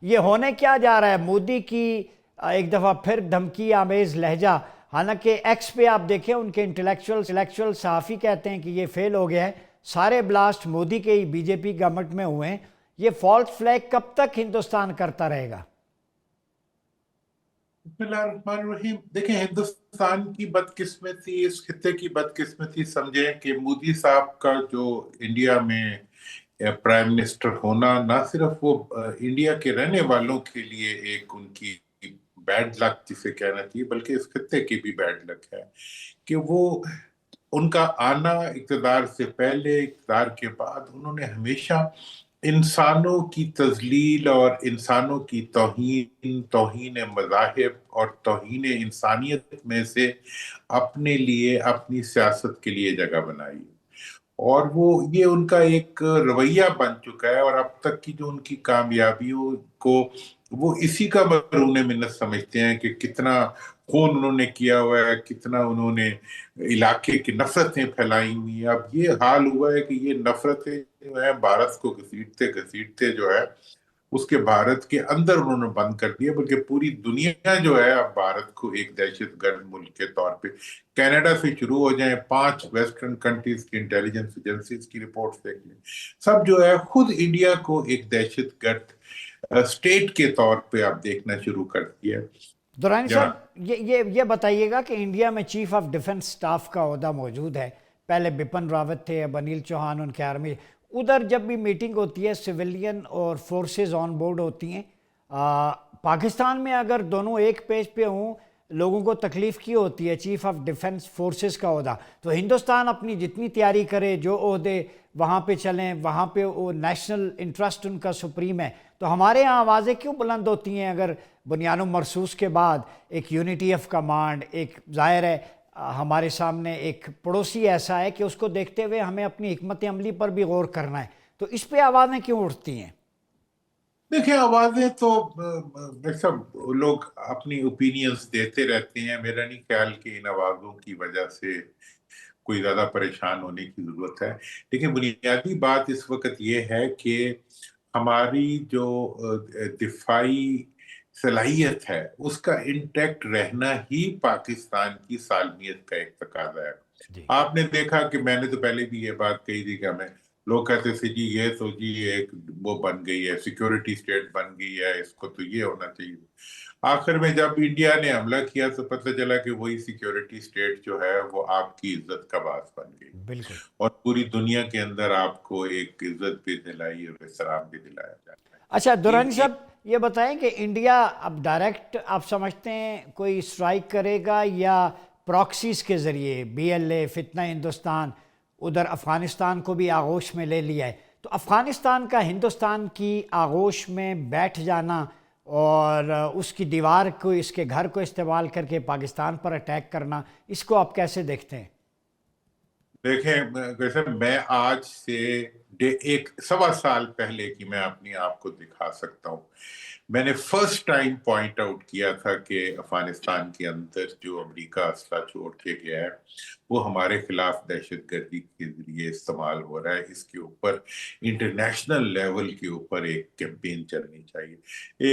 یہ ہونے کیا جا رہا ہے؟ مودی کی ایک دفعہ پھر دھمکی آمیز لہجہ، حالانکہ ایکس پہ آپ دیکھیں ان کے انٹلیکچوئل صحافی کہتے ہیں کہ یہ فیل ہو گیا ہے، سارے بلاسٹ مودی کے ہی بی جے پی گورنمنٹ میں ہوئے ہیں۔ یہ فالس فلیگ کب تک ہندوستان کرتا رہے گا؟ بسم اللہ الرحمن الرحیم۔ دیکھیں، ہندوستان کی بدقسمتی، اس خطے کی بدقسمتی سمجھیں کہ مودی صاحب کا جو انڈیا میں پرائم منسٹر ہونا، نہ صرف وہ انڈیا کے رہنے والوں کے لیے ایک ان کی بیڈ لک جسے کہنا چاہیے، بلکہ اس خطے کی بھی بیڈ لک ہے کہ وہ ان کا آنا اقتدار سے پہلے، اقتدار کے بعد، انہوں نے ہمیشہ انسانوں کی تذلیل اور انسانوں کی توہین مذاہب اور توہین انسانیت میں سے اپنے لیے، اپنی سیاست کے لیے جگہ بنائی، اور یہ ان کا ایک رویہ بن چکا ہے۔ اور اب تک کی جو ان کی کامیابیوں کو وہ اسی کا مرہون منت سمجھتے ہیں کہ کتنا خون انہوں نے کیا ہوا ہے، کتنا انہوں نے علاقے کی نفرتیں پھیلائی ہوئی ہیں۔ اب یہ حال ہوا ہے کہ یہ نفرتیں جو ہیں بھارت کو گھسیٹتے گھسیٹتے جو ہے اس کے بھارت کے اندر انہوں نے بند کر دیا، بلکہ پوری دنیا جو ہے اب بھارت کو ایک دہشت گرد ملک کے طور پہ، کینیڈا سے شروع ہو جائیں، 5 ویسٹرن کنٹریز کی انٹیلیجنس ایجنسیز کی رپورٹس دیکھ لیں، سب جو ہے خود انڈیا کو ایک دہشت گرد اسٹیٹ کے طور پہ آپ دیکھنا شروع کر دیا۔ درانی صاحب، جناب، یہ بتائیے گا کہ انڈیا میں چیف آف ڈیفنس سٹاف کا عہدہ موجود ہے، پہلے بپن راوت تھے، اب انیل چوہان ان کے آرمی، ادھر جب بھی میٹنگ ہوتی ہے سویلین اور فورسز آن بورڈ ہوتی ہیں، پاکستان میں اگر دونوں ایک پیج پہ ہوں، لوگوں کو تکلیف کی ہوتی ہے چیف آف ڈیفنس فورسز کا عہدہ، تو ہندوستان اپنی جتنی تیاری کرے، جو عہدے وہاں پہ چلیں، وہاں پہ وہ نیشنل انٹرسٹ ان کا سپریم ہے، تو ہمارے ہاں آوازیں کیوں بلند ہوتی ہیں اگر بنیاد مرصوص کے بعد ایک یونٹی آف کمانڈ، ایک ظاہر ہے ہمارے سامنے ایک پڑوسی ایسا ہے کہ اس کو دیکھتے ہوئے ہمیں اپنی حکمت عملی پر بھی غور کرنا ہے، تو اس پہ آوازیں کیوں اٹھتی ہیں؟ دیکھیں، آوازیں تو سب لوگ اپنی اوپینینز دیتے رہتے ہیں۔ میرا نہیں خیال کہ ان آوازوں کی وجہ سے کوئی زیادہ پریشان ہونے کی ضرورت ہے، لیکن بنیادی بات اس وقت یہ ہے کہ ہماری جو دفاعی صلاحیت ہے اس کا انٹیکٹ رہنا ہی پاکستان کی سالمیت کا ایک تقاضا ہے۔ جی آپ نے دیکھا کہ میں نے تو پہلے بھی یہ بات کہی تھی کہ ہمیں لوگ کہتے تھے جی یہ تو جی ایک وہ بن گئی ہے، سیکیورٹی سٹیٹ بن گئی ہے، اس کو تو یہ ہونا چاہیے۔ آخر میں جب انڈیا نے حملہ کیا تو پتہ چلا کہ وہی سیکیورٹی سٹیٹ جو ہے وہ آپ کی عزت کا باعث بن گئی، بالکل۔ اور پوری دنیا کے اندر آپ کو ایک عزت بھی دلائی اور احترام بھی دلایا جاتا اچھا ہے۔ دورانی صاحب، یہ بتائیں کہ انڈیا اب ڈائریکٹ آپ سمجھتے ہیں کوئی اسٹرائک کرے گا یا پراکسیز کے ذریعے، بی ایل اے، فتنہ ہندوستان، ادھر افغانستان کو بھی آغوش میں لے لیا ہے، تو افغانستان کا ہندوستان کی آغوش میں بیٹھ جانا اور اس کی دیوار کو، اس کے گھر کو استعمال کر کے پاکستان پر اٹیک کرنا، اس کو آپ کیسے دیکھتے ہیں؟ دیکھیں، ویسے میں آج سے 1.25 سال پہلے کی میں اپنی آپ کو دکھا سکتا ہوں، میں نے فرسٹ ٹائم پوائنٹ آؤٹ کیا تھا کہ افغانستان کے اندر جو امریکہ اسلحہ چھوڑ کے گیا ہے وہ ہمارے خلاف دہشت گردی کے ذریعے استعمال ہو رہا ہے، اس کے اوپر انٹرنیشنل لیول کے اوپر ایک کیمپین چلنی چاہیے۔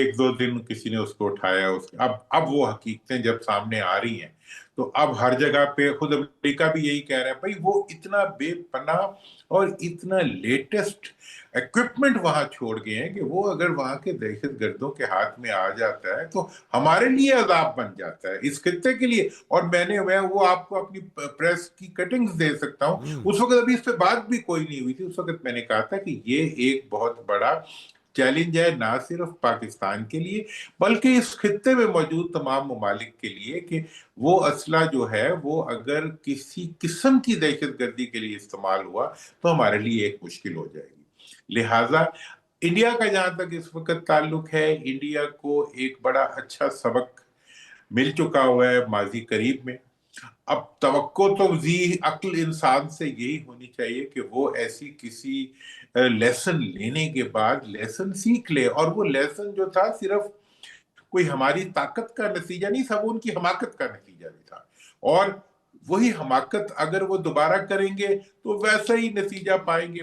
1-2 دن کسی نے اس کو اٹھایا، اب وہ حقیقتیں جب سامنے آ رہی ہیں تو اب ہر جگہ پہ خود امریکہ بھی یہی کہہ رہا ہے، بھائی وہ اتنا بے پناہ اور اتنا لیٹسٹ ایکوپمنٹ وہاں چھوڑ گئے ہیں کہ وہ اگر وہاں کے دہشت گردوں کے ہاتھ میں آ جاتا ہے تو ہمارے لیے عذاب بن جاتا ہے، اس خطے کے لیے۔ اور میں وہ آپ کو اپنی پریس کی کٹنگز دے سکتا ہوں، اس وقت ابھی اس پہ بات بھی کوئی نہیں ہوئی تھی، اس وقت میں نے کہا تھا کہ یہ ایک بہت بڑا چیلنج ہے نہ صرف پاکستان کے لیے بلکہ اس خطے میں موجود تمام ممالک کے لیے، کہ وہ اسلحہ جو ہے وہ اگر کسی قسم کی دہشت گردی کے لیے استعمال ہوا تو ہمارے لیے ایک مشکل ہو جائے گی۔ لہٰذا انڈیا کا جہاں تک اس وقت تعلق ہے، انڈیا کو ایک بڑا اچھا سبق مل چکا ہوا ہے ماضی قریب میں۔ اب توقع تو ذی عقل انسان سے یہی ہونی چاہیے کہ وہ ایسی کسی لیسن لینے کے بعد لیسن سیکھ لے، اور وہ لیسن جو تھا صرف کوئی ہماری طاقت کا نتیجہ نہیں تھا، وہ ان کی حماقت کا نتیجہ بھی تھا، اور وہی حماقت اگر وہ دوبارہ کریں گے تو ویسا ہی نتیجہ پائیں گے۔